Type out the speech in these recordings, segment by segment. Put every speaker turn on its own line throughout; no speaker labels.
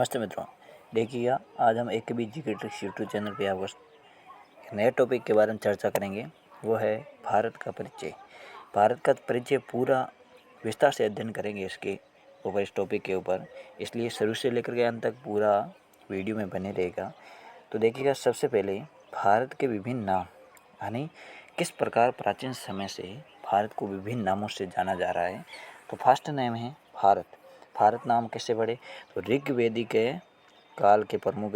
नमस्ते मित्रों। देखिएगा, आज हम एक के बीच जीके ट्रिक्स यूट्यूब चैनल पे आपको एक नए टॉपिक के बारे में चर्चा करेंगे। वो है भारत का परिचय। भारत का परिचय पूरा विस्तार से अध्ययन करेंगे इसके ऊपर, इस टॉपिक के ऊपर। इसलिए शुरू से लेकर के अंत तक पूरा वीडियो में बने रहेगा। तो देखिएगा, सबसे पहले भारत के विभिन्न नाम, यानी किस प्रकार प्राचीन समय से भारत को विभिन्न नामों से जाना जा रहा है। तो फर्स्ट नेम है भारत। भारत नाम किससे पड़े? तो ऋग्वेदिक काल के प्रमुख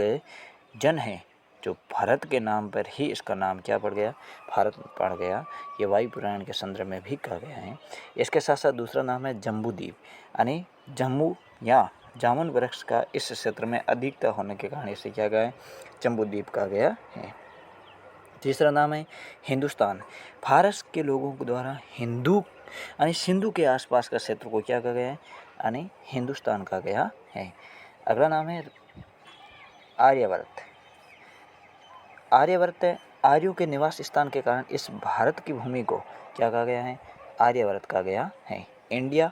जन हैं जो भारत के नाम पर ही इसका नाम क्या पड़ गया? भारत पड़ गया। ये वायु पुराण के संदर्भ में भी कहा गया है। इसके साथ साथ दूसरा नाम है जम्बूद्वीप, यानी जम्मू या जामुन वृक्ष का इस क्षेत्र में अधिकता होने के कारण इसे क्या गया है? जम्बूद्वीप कहा गया है। तीसरा नाम है हिंदुस्तान। भारत के लोगों के द्वारा हिंदू यानी सिंधु के आसपास का क्षेत्र को क्या कहा गया है? यानी हिंदुस्तान कहा गया है। अगला नाम है आर्यावर्त। आर्यावर्त आर्यों के निवास स्थान के कारण इस भारत की भूमि को क्या कहा गया है? आर्यावर्त कहा गया है। इंडिया,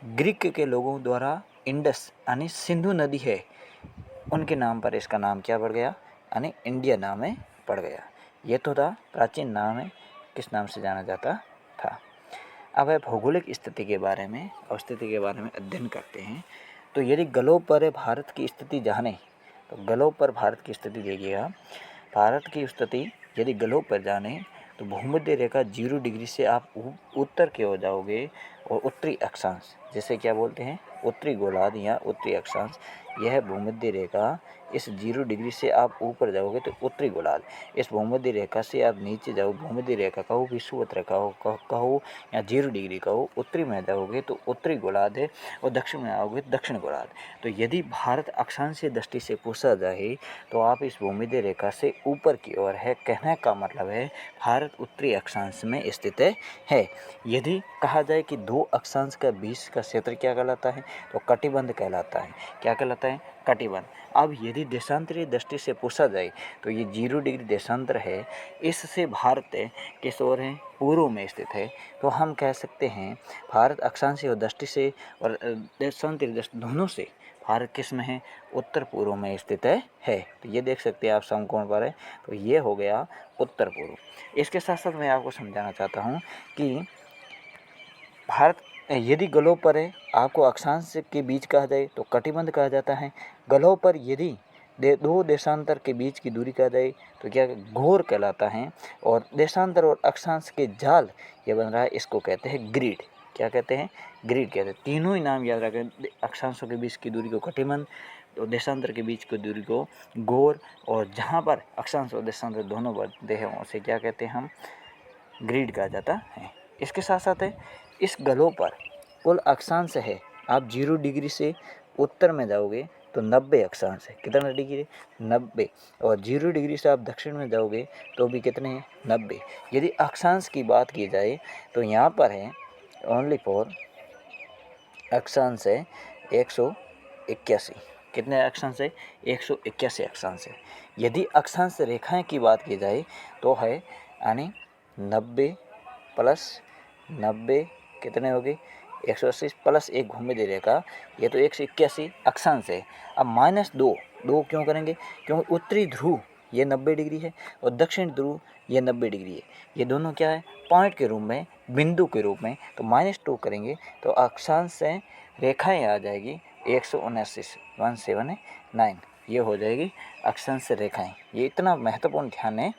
ग्रीक के लोगों द्वारा इंडस यानी सिंधु नदी है, उनके नाम पर इसका नाम क्या पड़ गया? यानी इंडिया नाम में पड़ गया। ये तो था प्राचीन नाम है, किस नाम से जाना जाता था। अब है भौगोलिक स्थिति के बारे में और स्थिति के बारे में अध्ययन करते हैं। तो यदि ग्लोब पर भारत की स्थिति जाने, तो ग्लोब पर भारत की स्थिति देखिएगा। भारत की स्थिति यदि ग्लोब पर जाने तो भूमध्य रेखा 0 डिग्री से आप उत्तर की ओर जाओगे और उत्तरी अक्षांश, जिसे क्या बोलते हैं? उत्तरी गोलार्ध या उत्तरी अक्षांश, यह भूमध्य रेखा इस 0 डिग्री से आप ऊपर जाओगे तो उत्तरी गोलार्ध। इस भूमध्य रेखा से आप नीचे जाओ, भूमध्य रेखा कहो, विषुवत रेखा कहो या 0 डिग्री कहो, उत्तरी में जाओगे तो उत्तरी गोलार्ध है और दक्षिण में आओगे दक्षिण गोलार्ध। तो यदि भारत अक्षांशीय दृष्टि से पूछा जाए तो आप इस भूमध्य रेखा से ऊपर की ओर है। कहने का मतलब है भारत उत्तरी अक्षांश में स्थित है। यदि कहा जाए कि दो अक्षांश का बीच का क्षेत्र क्या कहलाता है? तो कटिबंध कहलाता है। क्या कहलाता है? कटिबंध। अब यदि देशांतरीय दृष्टि से पूछा जाए तो ये 0 डिग्री देशांतर है, इससे भारत किस ओर है? पूर्व में स्थित है। तो हम कह सकते हैं भारत अक्षांशीय दृष्टि से और देशांतरीय दृष्टि दोनों से भारत किस में है? उत्तर पूर्व में स्थित है। तो ये देख सकते हैं आप समकोण पर है, तो ये हो गया उत्तर पूर्व। इसके साथ साथ मैं आपको समझाना चाहता हूँ कि भारत यदि ग्लोब पर है, आपको अक्षांश के बीच कहा जाए तो कटिबंध कहा जाता है। ग्लोब पर यदि दो देशांतर के बीच की दूरी कहा जाए तो क्या घोर कहलाता है। और देशांतर और अक्षांश के जाल ये बन रहा है, इसको कहते हैं ग्रिड। क्या कहते हैं? ग्रिड कहते हैं। तीनों ही नाम याद रखें। अक्षांशों के बीच की दूरी को कटिबंध, तो देशांतर के बीच की दूरी को घोर, और जहाँ पर अक्षांश और देशांतर दोनों बनते हैं उसे क्या कहते हैं? हम ग्रिड कहा जाता है। इसके साथ साथ है इस ग्लोब पर कुल अक्षांश है। आप 0 डिग्री से उत्तर में जाओगे तो 90 अक्षांश है। कितना डिग्री? 90। और 0 डिग्री से आप दक्षिण में जाओगे तो भी कितने हैं? 90। यदि अक्षांश की बात की जाए तो यहाँ पर है ओनली फॉर अक्षांश है 181। कितने अक्षांश है? 181 अक्षांश है। यदि अक्षांश रेखाएं की बात की जाए तो है यानी 90 प्लस 90 कितने हो गए? 180 प्लस एक भूमध्य रेखा, ये तो 181 अक्षांश है। अब -2 क्यों करेंगे? क्योंकि उत्तरी ध्रुव ये 90 डिग्री है और दक्षिण ध्रुव ये 90 डिग्री है। ये दोनों क्या है? पॉइंट के रूप में, बिंदु के रूप में। तो -2 करेंगे तो अक्षांश से रेखाएं आ जाएगी 179, 179, ये हो जाएगी अक्षांश रेखाएं। ये इतना महत्वपूर्ण ध्यान है,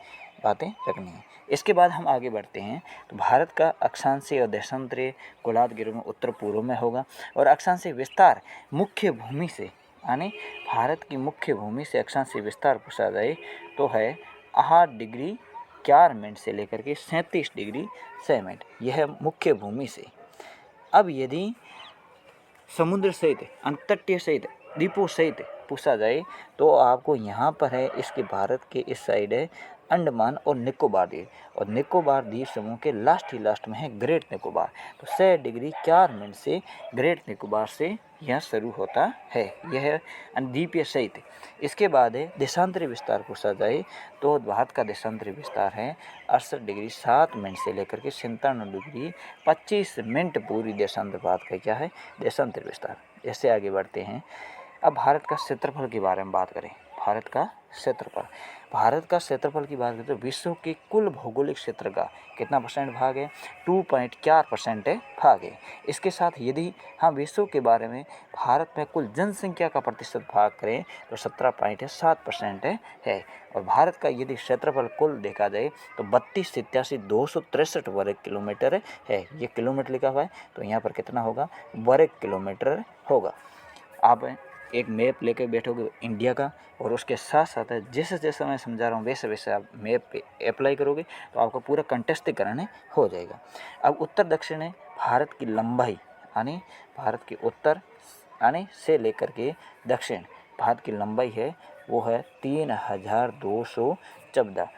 बातें रखनी है। इसके बाद हम आगे बढ़ते हैं। तो भारत का अक्षांशीय और देशांतरीय गोलार्ध के रूप में उत्तर पूर्व में होगा। और अक्षांशीय विस्तार मुख्य भूमि से, यानी भारत की मुख्य भूमि से अक्षांशीय विस्तार पूछा जाए तो है 8 डिग्री 4 मिनट से लेकर के 37 डिग्री 6 मिनट, यह मुख्य भूमि से। अब यदि समुद्र सहित, अंतर्तटीय सहित, द्वीपों सहित पूछा जाए तो आपको यहाँ पर है इसके भारत के इस साइड है अंडमान और निकोबार द्वीप, और निकोबार द्वीप समूह के लास्ट में है ग्रेट निकोबार। तो 6 डिग्री 4 मिनट से ग्रेट निकोबार से यह शुरू होता है, यह है द्वीपीय सहित। इसके बाद है देशांतरीय विस्तार पूछा जाए तो भारत का देशांतरीय विस्तार है 68 डिग्री 7 मिनट से लेकर के 97 डिग्री 25 मिनट पूरी देशांतर भारत का क्या है? देशांतरीय विस्तार। इससे आगे बढ़ते हैं। अब भारत का क्षेत्रफल के बारे में बात करें। भारत का क्षेत्रफल की बात करें तो विश्व के कुल भौगोलिक क्षेत्र का कितना परसेंट भाग है? 2.4% भाग है। इसके साथ यदि हम विश्व के बारे में भारत में कुल जनसंख्या का प्रतिशत भाग करें तो 17.7% है। और भारत का यदि क्षेत्रफल कुल देखा जाए तो 32,87,263 वर्ग किलोमीटर है। ये किलोमीटर लिखा हुआ है तो यहाँ पर कितना होगा? वर्ग किलोमीटर होगा। आप एक मैप लेकर बैठोगे इंडिया का, और उसके साथ साथ जैसे जैसे मैं समझा रहा हूँ वैसे वैसे आप मैप पे अप्लाई करोगे तो आपका पूरा कंटेस्टीकरण हो जाएगा। अब उत्तर दक्षिण है भारत की लंबाई, यानी भारत के उत्तर यानी से लेकर के दक्षिण भारत की लंबाई है वो है 3,214,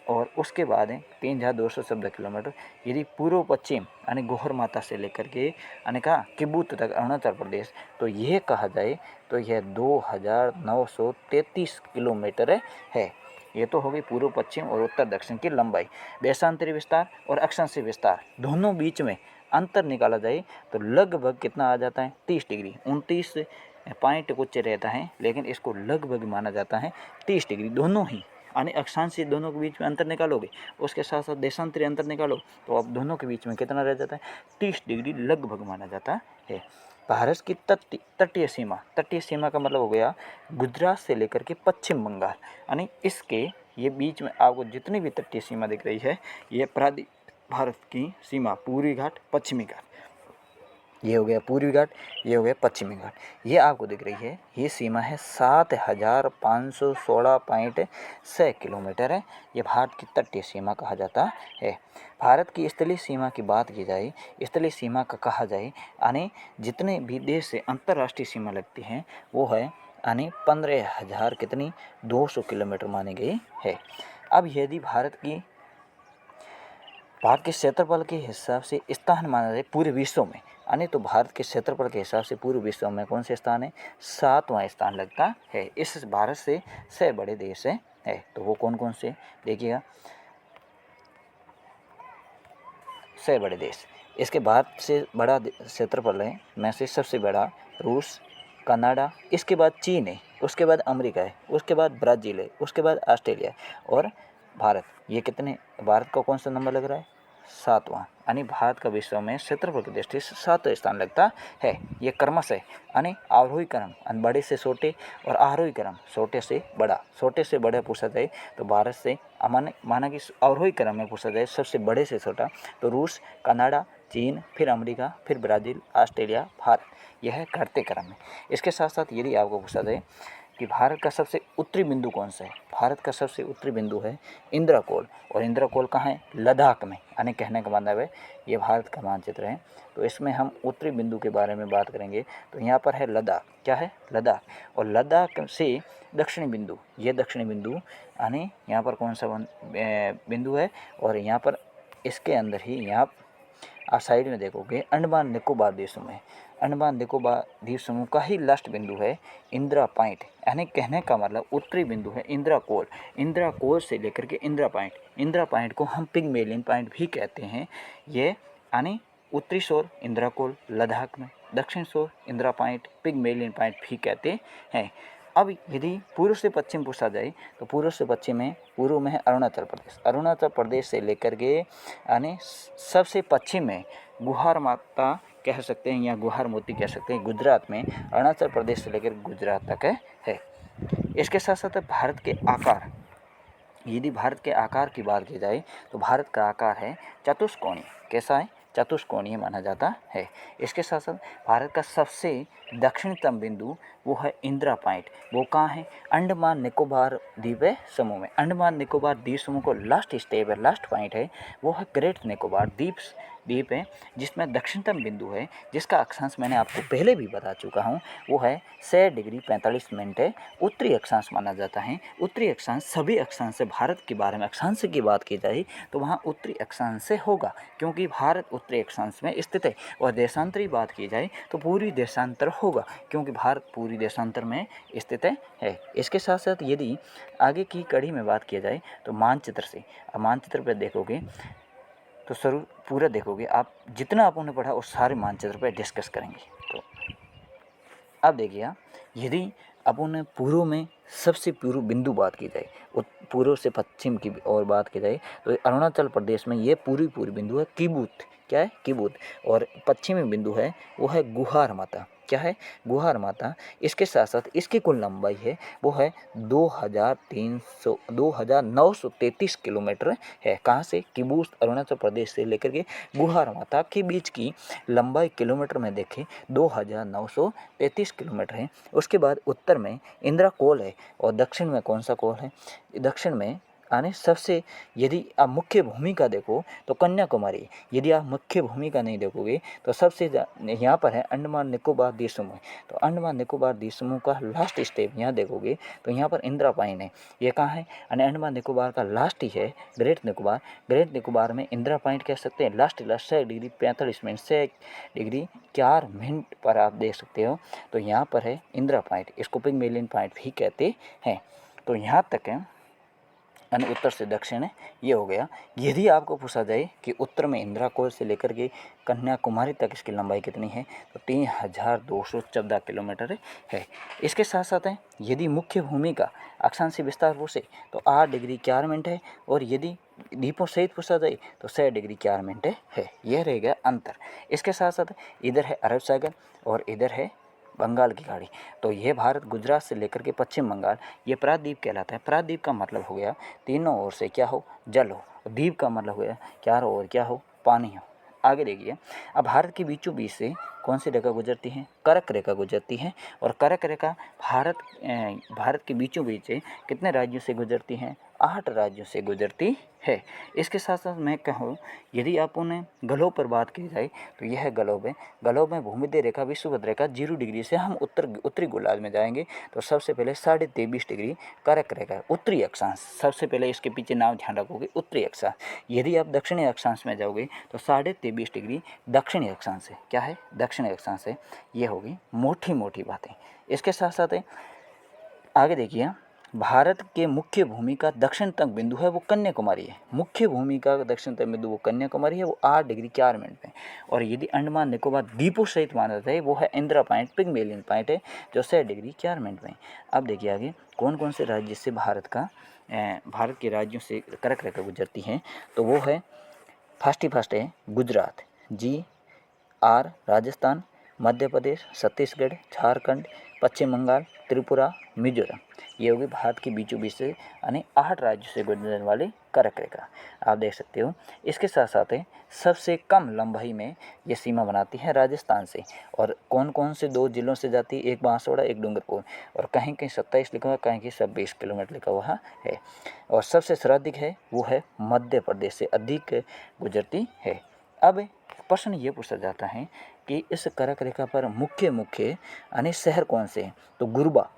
और उसके बाद है 3,214 किलोमीटर। यदि पूर्व पश्चिम यानी गोहर माता से लेकर के यानी कहा किबूत तक अरुणाचल प्रदेश, तो यह कहा जाए तो यह 2,933 किलोमीटर है। ये तो हो गई पूर्व पश्चिम और उत्तर दक्षिण की लंबाई। देशांतरी विस्तार और अक्षांशीय विस्तार दोनों बीच में अंतर निकाला जाए तो लगभग कितना आ जाता है? 30 डिग्री। 29 पॉइंट कुछ रहता है, लेकिन इसको लगभग माना जाता है 30 डिग्री। दोनों ही यानी अक्षांशीय दोनों के बीच में अंतर निकालोगे, उसके साथ साथ देशांतरी अंतर निकालो तो अब दोनों के बीच में कितना रह जाता है? 30 डिग्री लगभग माना जाता है। भारत की तटीय सीमा का मतलब हो गया गुजरात से लेकर के पश्चिम बंगाल, यानी इसके ये बीच में आपको जितनी भी तटीय सीमा दिख रही है ये भारत की सीमा पूर्वी घाट पश्चिमी घाट, ये हो गया पूर्वी घाट, ये हो गया पश्चिमी घाट, ये आपको दिख रही है ये सीमा है 7,516.6 किलोमीटर है। ये भारत की तटीय सीमा कहा जाता है। भारत की स्थलीय सीमा की बात की जाए, स्थलीय सीमा का कहा जाए यानी जितने भी देश से अंतर्राष्ट्रीय सीमा लगती हैं वो है यानी 15,000 कितनी 200 किलोमीटर मानी गई है। अब यदि भारत के क्षेत्रफल के हिसाब से स्थान माना जाए पूरे विश्व में, यानी तो भारत के क्षेत्रफल के हिसाब से पूरे विश्व में कौन से स्थान है? 7वां स्थान लगता है। इस भारत से 6 बड़े देश है तो वो कौन कौन से देखिएगा? 6 बड़े देश। इसके भारत से बड़ा क्षेत्रफल है में से सबसे बड़ा रूस, कनाडा, इसके बाद चीन है, उसके बाद अमेरिका है, उसके बाद ब्राज़ील है, उसके बाद ऑस्ट्रेलिया और भारत। ये कितने? भारत का कौन सा नंबर लग रहा है? 7वां, यानी भारत का विश्व में क्षेत्रफल की दृष्टि से 7वां स्थान लगता है। ये क्रमशः यानी आरोही क्रम बड़े से छोटे और आरोही क्रम छोटे से बड़ा पूछा जाए तो भारत से माना कि आरोही क्रम में पूछा जाए सबसे बड़े से छोटा तो रूस, कनाडा, चीन, फिर अमेरिका, फिर ब्राज़ील, ऑस्ट्रेलिया, भारत, यह है घटते क्रम में। इसके साथ साथ यदि आपको पूछा जाए कि भारत का सबसे उत्तरी बिंदु कौन सा है? भारत का सबसे उत्तरी बिंदु है इंद्रकोल, और इंद्रकोल कहाँ है? लद्दाख में, यानी कहने का मतलब है ये भारत का मानचित्र है। तो इसमें हम उत्तरी बिंदु के बारे में बात करेंगे तो यहाँ पर है लद्दाख। क्या है? लद्दाख। और लद्दाख से दक्षिणी बिंदु, ये दक्षिणी बिंदु यानी यहाँ पर कौन सा बिंदु है? और यहाँ पर इसके अंदर ही यहाँ आप साइड में देखोगे अंडमान निकोबार द्वीप समूह है। अंडमान निकोबार द्वीप समूह का ही लास्ट बिंदु है इंदिरा पॉइंट, यानी कहने का मतलब उत्तरी बिंदु है इंद्रकोल। इंद्रकोल से लेकर के इंदिरा पॉइंट को हम पिग्मेलियन पॉइंट भी कहते हैं। ये यानी उत्तरी शोर इंद्रकोल लद्दाख में, दक्षिण शोर इंदिरा पॉइंट पिग्मेलियन पॉइंट भी कहते हैं। अब यदि पूर्व से पश्चिम पूछा जाए तो पूर्व से पश्चिम में पूर्व में है अरुणाचल प्रदेश से लेकर के यानी सबसे पश्चिम में गुहार माता कह सकते हैं या गुहार मोती कह सकते हैं गुजरात में, अरुणाचल प्रदेश से लेकर गुजरात तक है। इसके साथ साथ भारत के आकार, यदि भारत के आकार की बात की जाए तो भारत का आकार है चतुष्कोणीय। कैसा है? चतुष्कोणीय माना जाता है। इसके साथ साथ भारत का सबसे दक्षिणतम बिंदु वो है इंदिरा पॉइंट। वो कहाँ है? अंडमान निकोबार द्वीप समूह में। अंडमान निकोबार द्वीप समूह को लास्ट स्टेप है, लास्ट पॉइंट है वो है ग्रेट निकोबार द्वीप है, जिसमें दक्षिणतम बिंदु है जिसका अक्षांश मैंने आपको पहले भी बता चुका हूँ वो है 6 डिग्री 45 मिनट है। उत्तरी अक्षांश माना जाता है। उत्तरी अक्षांश सभी अक्षांश से, भारत के बारे में अक्षांश की बात की जाए तो वहाँ उत्तरी अक्षांश से होगा क्योंकि भारत उत्तरी अक्षांश में स्थित है। और देशांतरी बात की जाए तो पूरी देशांतर होगा क्योंकि भारत पूरी देशांतर में स्थित है। इसके साथ साथ यदि आगे की कड़ी में बात की जाए तो मानचित्र से, अब मानचित्र पर देखोगे तो पूरा देखोगे आप, जितना आपने पढ़ा उस सारे मानचित्र पर डिस्कस करेंगे। तो अब देखिए, यदि अपन पूर्व में सबसे पूर्व बिंदु बात की जाए, पूर्व से पश्चिम की ओर बात की जाए, तो अरुणाचल प्रदेश में ये पूरी बिंदु है किबूत। क्या है? किबूत। और पश्चिमी बिंदु है वो है गुहार माता। क्या है? गुहार माता। इसके साथ साथ इसकी कुल लंबाई है वो है 2933 किलोमीटर है। कहाँ से? किबूत अरुणाचल प्रदेश से लेकर के गुहार माता के बीच की लंबाई किलोमीटर में देखें 2933 किलोमीटर है। उसके बाद उत्तर में इंदिरा कोल है और दक्षिण में कौन सा कोल है? दक्षिण में यानी सबसे, यदि आप मुख्य भूमिका देखो तो कन्याकुमारी। यदि आप मुख्य भूमिका नहीं देखोगे तो सबसे यहाँ पर है अंडमान निकोबार द्वीप समूह। तो अंडमान निकोबार द्वीप समूह का लास्ट स्टेप यहाँ देखोगे तो यहाँ पर इंदिरा पॉइंट है। ये कहाँ है? यानी अंडमान निकोबार का लास्ट ही है ग्रेट निकोबार। ग्रेट निकोबार में इंदिरा पॉइंट कह सकते हैं। Last 6 degree 45 minute, 6 degree 4 minute पर आप देख सकते हो। तो यहाँ पर है इंदिरा पॉइंट, इसको पिग्मेलियन पॉइंट भी कहते हैं। तो यहाँ तक है यानी उत्तर से दक्षिण है, ये हो गया। यदि आपको पूछा जाए कि उत्तर में इंदिरा कोल से लेकर के कन्याकुमारी तक इसकी लंबाई कितनी है, तो 3214 किलोमीटर है। इसके साथ साथ है यदि मुख्य भूमि का अक्षांशीय विस्तार पूछे तो 8 डिग्री 4 मिनट है, और यदि द्वीपों सहित पूछा जाए तो 6 डिग्री 4 मिनट है। यह रहेगा अंतर। इसके साथ साथ इधर है अरब सागर और इधर है बंगाल की खाड़ी। तो ये भारत गुजरात से लेकर के पश्चिम बंगाल ये प्रायद्वीप कहलाता है। प्रायद्वीप का मतलब हो गया तीनों ओर से क्या हो? जल हो। द्वीप का मतलब हो गया चारों ओर क्या हो? पानी हो। आगे देखिए, अब भारत के बीचों बीच से कौन सी रेखा गुजरती है? कर्क रेखा गुजरती है। और कर्क रेखा भारत के बीचों बीच से कितने राज्यों से गुजरती है? 8 राज्यों से गुजरती है। इसके साथ साथ मैं कहूँ यदि आप उन्हें गलोब पर बात की जाए तो यह गलोब है। गलोब में भूमध्य रेखा विषुवत रेखा 0 डिग्री से हम उत्तरी गोलार्ध में जाएंगे तो सबसे पहले 23.5 डिग्री कर्क रेखा उत्तरी अक्षांश। सबसे पहले इसके पीछे नाम ध्यान रखोगे, उत्तरी अक्षांश। यदि आप दक्षिणी अक्षांश में जाओगे तो 23.5 डिग्री दक्षिणी अक्षांश है। क्या है? दक्षिणी अक्षांश है। ये होगी मोटी मोटी बातें। इसके साथ साथ आगे देखिए, भारत के मुख्य भूमि का दक्षिण तक बिंदु है वो कन्याकुमारी है। मुख्य भूमि का दक्षिण तक बिंदु वो कन्याकुमारी है, वो 8 डिग्री 4 मिनट में। और यदि अंडमान निकोबार द्वीपों सहित माना जाता है वो है इंदिरा पॉइंट, पिग्मेलियन पॉइंट है, जो 6 डिग्री 4 मिनट में। अब देखिए आगे कौन कौन से राज्य से भारत के राज्यों से कर्क रेखा गुजरती है। तो वो है फर्स्ट है गुजरात, GR राजस्थान, मध्य प्रदेश, छत्तीसगढ़, झारखंड, पश्चिम बंगाल, त्रिपुरा, मिजोरम। ये होगी भारत के बीचों बीच से यानी 8 राज्यों से गुजरने वाली कर्क रेखा। आप देख सकते हो। इसके साथ साथ सबसे कम लंबाई में ये सीमा बनाती है राजस्थान से। और कौन कौन से 2 जिलों से जाती है? एक बांसवाड़ा, एक डूंगरपुर। और कहीं कहीं 27 लिखा हुआ, कहीं कहीं 26 किलोमीटर लिखा हुआ है। और सबसे सर्वाधिक है वो है मध्य प्रदेश से अधिक गुजरती है। अब प्रश्न ये पूछा जाता है कि इस कर्क रेखा पर मुख्य यानी शहर कौन से हैं? तो गुरबा,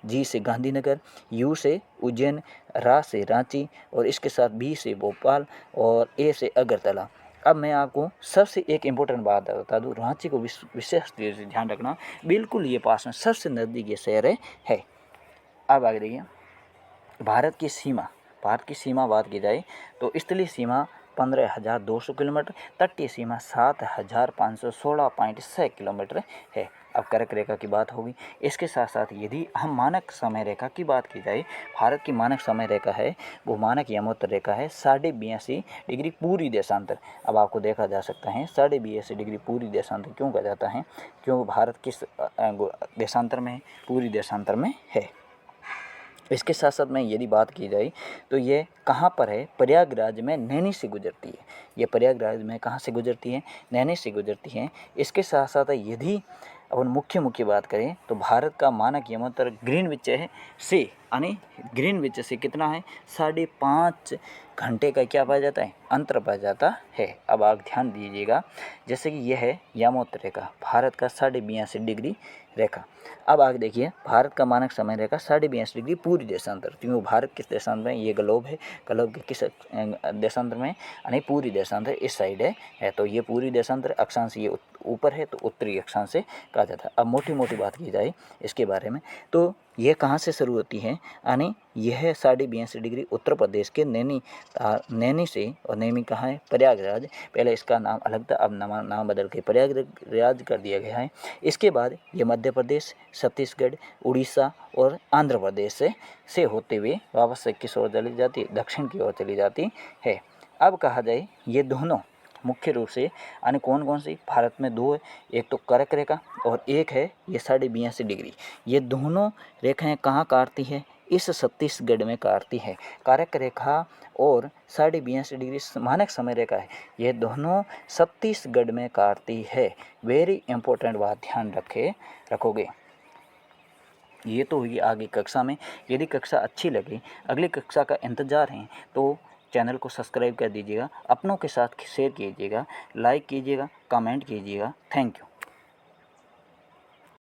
G से गांधीनगर, U से उज्जैन, रा से रांची, और इसके साथ B से भोपाल और A से अगरतला। अब मैं आपको सबसे एक इम्पोर्टेंट बात बता दूँ, रांची को विशेष ध्यान रखना, बिल्कुल ये पास में सबसे नज़दीक ये शहर है। अब आगे देखिए, भारत की सीमा बात की जाए तो स्थलीय सीमा 15,200 किलोमीटर, तटीय सीमा 7,516.6 किलोमीटर है। अब कर्क रेखा की बात होगी। इसके साथ साथ यदि हम मानक समय रेखा की बात की जाए, भारत की मानक समय रेखा है वो मानक यमोत्तर रेखा है 82.5 डिग्री पूरी देशांतर। अब आपको देखा जा सकता है 82.5 डिग्री पूरी देशांतर क्यों कहा जाता है? क्यों भारत किस देशांतर में है? पूरी देशांतर में है। इसके साथ साथ में यदि बात की जाए तो ये कहाँ पर है? प्रयागराज में नैनी से गुजरती है। ये प्रयागराज में कहाँ से गुजरती है? नैनी से गुजरती है। इसके साथ साथ यदि अपन मुख्य बात करें तो भारत का मानक यमोत्तर ग्रीनविच से यानी ग्रीनविच से कितना है? 5.5 घंटे का क्या पाया जाता है? अंतर पाया जाता है। अब आप ध्यान दीजिएगा, जैसे कि यह है यमोत्तर रेखा, भारत का 82.5 डिग्री रेखा। अब आगे देखिए, भारत का मानक समय रेखा 82.5 डिग्री पूरी देशांतर। क्यों? भारत किस देशांतर में? ये ग्लोब है, ग्लोब के किस देशांतर में? यानी पूरी देशांतर इस साइड है। तो ये पूरी देशांतर, अक्षांश ये ऊपर है तो उत्तरी अक्षांश से कहा जाता है। अब मोटी बात की जाए इसके बारे में तो यह कहाँ से शुरू होती है, यानी यह 82.5 डिग्री उत्तर प्रदेश के नैनी से, और नैनी कहाँ है, प्रयागराज, पहले इसका नाम अलग था, अब नाम बदल के प्रयागराज कर दिया गया है। इसके बाद ये मध्य प्रदेश, छत्तीसगढ़, उड़ीसा और आंध्र प्रदेश से होते हुए वापस से किस ओर चली जाती है, दक्षिण की ओर चली जाती है। अब कहा जाए ये दोनों मुख्य रूप से यानी कौन कौन सी, भारत में दो है, एक तो कर्क रेखा और एक है ये 82.5 डिग्री। ये दोनों रेखाएं कहाँ काटती है, इस छत्तीसगढ़ में काटती है। कर्क रेखा और 82.5 डिग्री मानक समय रेखा है, ये दोनों छत्तीसगढ़ में काटती है। वेरी इंपॉर्टेंट बात ध्यान रखोगे। ये तो हुई आगे कक्षा में। यदि कक्षा अच्छी लगे, अगली कक्षा का इंतज़ार है, तो चैनल को सब्सक्राइब कर दीजिएगा, अपनों के साथ शेयर कीजिएगा, लाइक कीजिएगा, कमेंट कीजिएगा। Thank you.